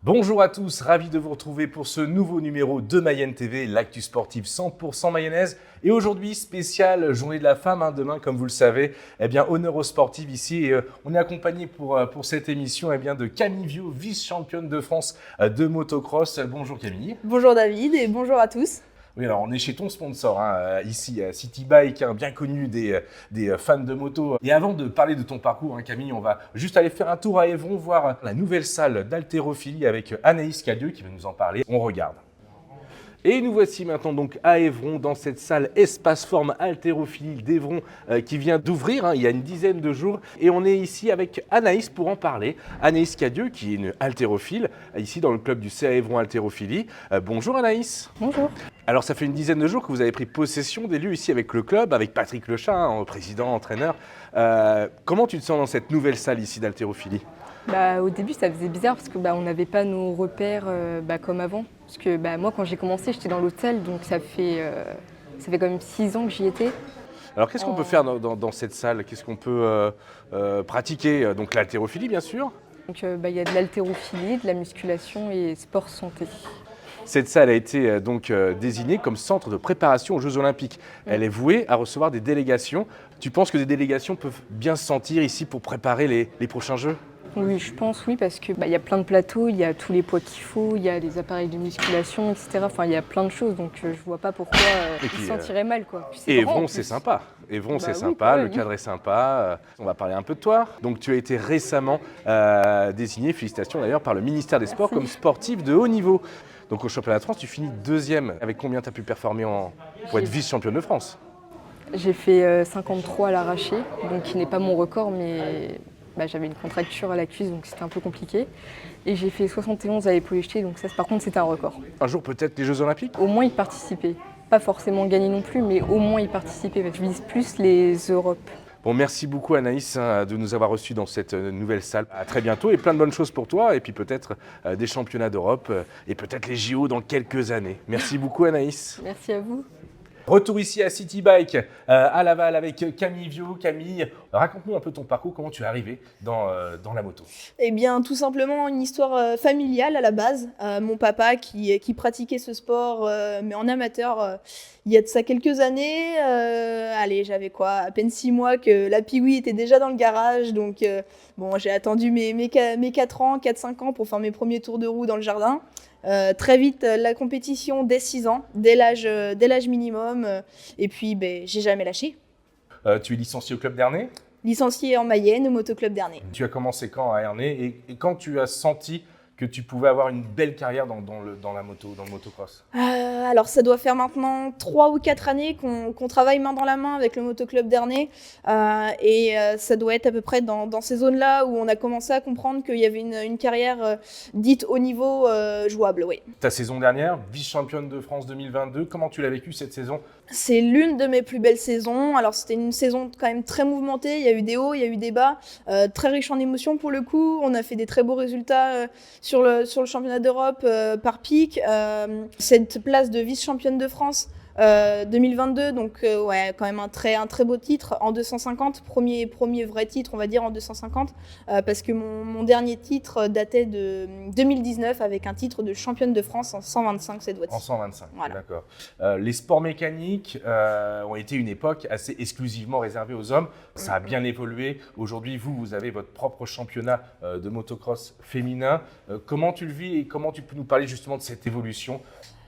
Bonjour à tous, ravi de vous retrouver pour ce nouveau numéro de Mayenne TV, l'actu sportive 100% mayonnaise. Et aujourd'hui, spéciale journée de la femme, demain comme vous le savez, honneur aux sportives ici. Et on est accompagné pour cette émission de Camille Viau, vice-championne de France de motocross. Bonjour Camille. Bonjour David et bonjour à tous. Oui, alors on est chez ton sponsor, ici, City Bike, bien connu des fans de moto. Et avant de parler de ton parcours, Camille, on va juste aller faire un tour à Évron, voir la nouvelle salle d'haltérophilie avec Anaïs Cadieux qui va nous en parler. On regarde. Et nous voici maintenant donc à Évron, dans cette salle Espace Forme Haltérophilie d'Évron qui vient d'ouvrir il y a une dizaine de jours. Et on est ici avec Anaïs pour en parler. Anaïs Cadieux qui est une haltérophile ici dans le club du CA Évron Haltérophilie. Bonjour Anaïs. Bonjour. Alors ça fait une dizaine de jours que vous avez pris possession des lieux ici avec le club, avec Patrick Lechat, président, entraîneur. Comment tu te sens dans cette nouvelle salle ici d'haltérophilie ? Au début ça faisait bizarre parce que on n'avait pas nos repères comme avant. Parce que moi quand j'ai commencé j'étais dans l'hôtel donc ça fait quand même 6 ans que j'y étais. Alors qu'est-ce qu'on peut faire dans cette salle ? Qu'est-ce qu'on peut pratiquer ? Donc l'haltérophilie bien sûr. Donc il y a de l'haltérophilie, de la musculation et sport santé. Cette salle a été désignée comme centre de préparation aux Jeux Olympiques. Elle est vouée à recevoir des délégations. Tu penses que des délégations peuvent bien se sentir ici pour préparer les prochains Jeux ? Oui, je pense oui parce que y a plein de plateaux, il y a tous les poids qu'il faut, il y a les appareils de musculation, etc. Enfin, il y a plein de choses donc je vois pas pourquoi ils se sentiraient mal quoi. Et Évron, c'est sympa. Évron, c'est sympa, le cadre est sympa. On va parler un peu de toi. Donc, tu as été récemment désignée, félicitations d'ailleurs, par le ministère des Sports comme sportive de haut niveau. Donc, au championnat de France, tu finis deuxième. Avec combien tu as pu performer pour être vice-championne de France ? J'ai fait 53 à l'arraché, donc qui n'est pas mon record, mais j'avais une contracture à la cuisse, donc c'était un peu compliqué. Et j'ai fait 71 à l'épaule jetée, donc ça, par contre, c'était un record. Un jour, peut-être les Jeux Olympiques ? Au moins y participer. Pas forcément gagner non plus, mais au moins y participer. Je vise plus les Europes. Bon, merci beaucoup Anaïs de nous avoir reçus dans cette nouvelle salle. À très bientôt et plein de bonnes choses pour toi. Et puis peut-être des championnats d'Europe et peut-être les JO dans quelques années. Merci beaucoup Anaïs. Merci à vous. Retour ici à City Bike, à Laval, avec Camille Viau. Camille, raconte-nous un peu ton parcours, comment tu es arrivée dans la moto. Eh bien, tout simplement une histoire familiale à la base. Mon papa qui pratiquait ce sport, mais en amateur, il y a de ça quelques années. J'avais à peine 6 mois que la Piwi était déjà dans le garage. Donc, j'ai attendu mes 4-5 ans pour faire mes premiers tours de roue dans le jardin. Très vite, la compétition dès 6 ans, dès l'âge minimum. Et puis, j'ai jamais lâché. Tu es licenciée au club d'Ernée ? Licenciée en Mayenne au motoclub d'Ernée. Tu as commencé quand à Ernée et quand tu as senti que tu pouvais avoir une belle carrière dans la moto, dans le motocross ? Alors ça doit faire maintenant 3 ou 4 années qu'on travaille main dans la main avec le motoclub d'Ernée et ça doit être à peu près dans ces zones-là où on a commencé à comprendre qu'il y avait une carrière dite haut niveau jouable. Oui. Ta saison dernière, vice-championne de France 2022, comment tu l'as vécu cette saison ? C'est l'une de mes plus belles saisons. Alors c'était une saison quand même très mouvementée, il y a eu des hauts, il y a eu des bas, très riche en émotions pour le coup. On a fait des très beaux résultats sur le championnat d'Europe par pic. Cette place de vice-championne de France 2022, donc quand même un très beau titre en 250, premier vrai titre on va dire en 250, parce que mon dernier titre datait de 2019 avec un titre de championne de France en 125 cette fois-ci. En 125, voilà. D'accord. Les sports mécaniques ont été une époque assez exclusivement réservée aux hommes. Ça a bien évolué. Aujourd'hui, vous avez votre propre championnat de motocross féminin. Comment tu le vis et comment tu peux nous parler justement de cette évolution ?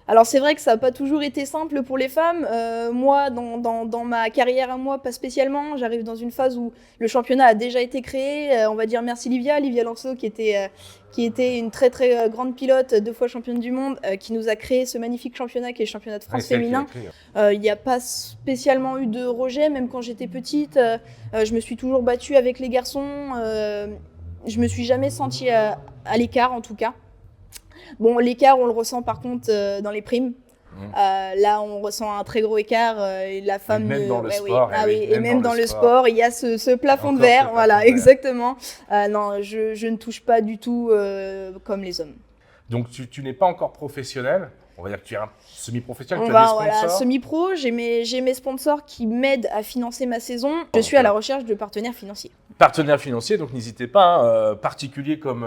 Alors c'est vrai que ça n'a pas toujours été simple pour les femmes. Moi, dans ma carrière à moi, pas spécialement. J'arrive dans une phase où le championnat a déjà été créé. On va dire merci Livia Lanceau qui était une très grande pilote, 2 fois championne du monde, qui nous a créé ce magnifique championnat qui est le championnat de France féminin. Il n'y a pas spécialement eu de rejet, même quand j'étais petite. Je me suis toujours battue avec les garçons. Je me suis jamais sentie à l'écart en tout cas. Bon, l'écart, on le ressent par contre dans les primes. Là, on ressent un très gros écart. Et la femme, et même dans le sport. Et même dans le sport, il y a ce plafond de verre. Voilà, exactement. Non, je ne touche pas du tout comme les hommes. Donc, tu n'es pas encore professionnelle. On va dire que tu es un semi-professionnel, tu as des sponsors. Voilà, semi-pro, j'ai mes sponsors qui m'aident à financer ma saison. Je suis à la recherche de partenaires financiers. Partenaire financier, donc n'hésitez pas, hein, particulier comme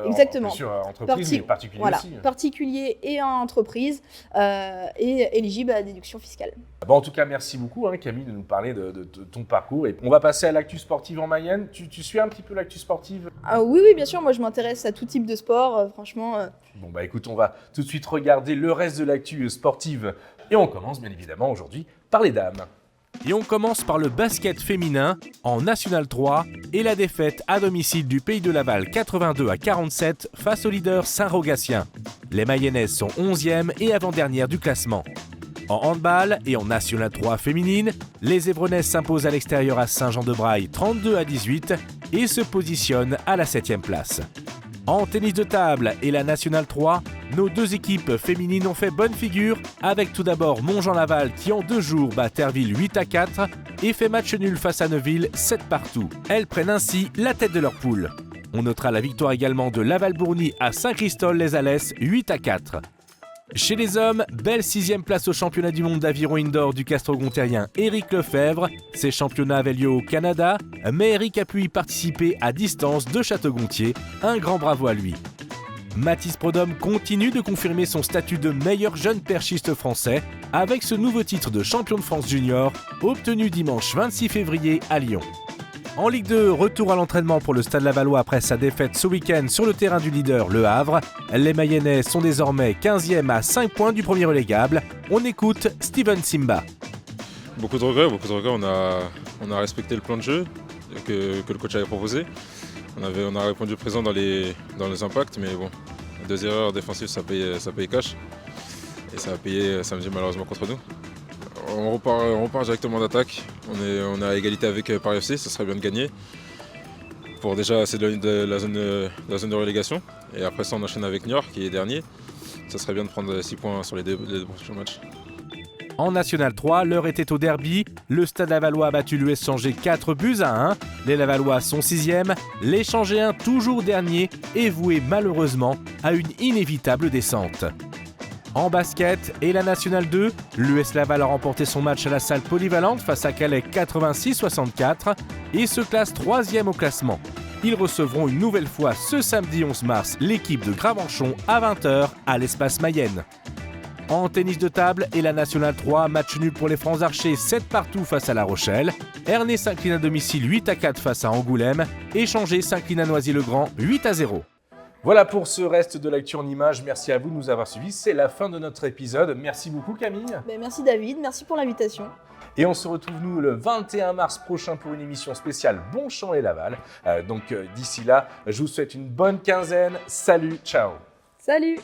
Exactement. bien sûr, entreprise, mais particulier voilà, aussi. particulier et entreprise et éligible à la déduction fiscale. Bon, en tout cas, merci beaucoup hein, Camille de nous parler de ton parcours. Et on va passer à l'actu sportive en Mayenne. Tu suis un petit peu l'actu sportive? Oui, bien sûr, moi je m'intéresse à tout type de sport, franchement. Bon bah écoute, on va tout de suite regarder le reste de l'actu sportive. Et on commence bien évidemment aujourd'hui par les dames. Et on commence par le basket féminin en National 3 et la défaite à domicile du Pays de Laval 82-47 face au leader Saint-Rogatien. Les Mayennaises sont 11e et avant-dernière du classement. En handball et en National 3 féminine, les Évronnaises s'imposent à l'extérieur à Saint-Jean-de-Braille 32-18 et se positionnent à la 7e place. En tennis de table et la National 3, nos deux équipes féminines ont fait bonne figure avec tout d'abord Montjean-Laval qui en 2 jours bat Terville 8-4 et fait match nul face à Neuville 7 partout. Elles prennent ainsi la tête de leur poule. On notera la victoire également de Laval-Bourny à Saint-Christol-les-Alès 8-4. Chez les hommes, belle 6e place au championnat du monde d'aviron indoor du Castro-Gontérien Éric Lefebvre. Ces championnats avaient lieu au Canada, mais Éric a pu y participer à distance de Château-Gontier. Un grand bravo à lui. Mathis Prodhomme continue de confirmer son statut de meilleur jeune perchiste français avec ce nouveau titre de champion de France junior obtenu dimanche 26 février à Lyon. En Ligue 2, retour à l'entraînement pour le Stade Lavallois après sa défaite ce week-end sur le terrain du leader Le Havre. Les Mayennais sont désormais 15e à 5 points du premier relégable. On écoute Steven Simba. Beaucoup de regrets. On a respecté le plan de jeu que le coach avait proposé. On a répondu présent dans les impacts, mais bon, 2 erreurs défensives, ça paye cash. Et ça a payé samedi malheureusement contre nous. On repart directement d'attaque. On est à égalité avec Paris FC, ça serait bien de gagner. Pour déjà s'éloigner de la zone de relégation. Et après ça, on enchaîne avec Niort qui est dernier. Ça serait bien de prendre 6 points sur les deux prochains matchs. En National 3, l'heure était au derby. Le Stade Lavallois a battu l'US Angers 4-1. Les Lavallois sont 6e. Les Changéens, toujours derniers, et voués malheureusement à une inévitable descente. En basket et la National 2, l'US Laval a remporté son match à la salle polyvalente face à Calais 86-64 et se classe 3e au classement. Ils recevront une nouvelle fois ce samedi 11 mars l'équipe de Gravenchon à 20h à l'Espace Mayenne. En tennis de table et la National 3, match nul pour les Francs Archers 7 partout face à La Rochelle. Ernée s'incline à domicile 8-4 face à Angoulême et Changé s'incline à Noisy-le-Grand 8-0. Voilà pour ce reste de l'actu en images. Merci à vous de nous avoir suivis. C'est la fin de notre épisode. Merci beaucoup Camille. Merci David, merci pour l'invitation. Et on se retrouve nous le 21 mars prochain pour une émission spéciale Bonchamp et Laval. Donc d'ici là, je vous souhaite une bonne quinzaine. Salut, ciao. Salut.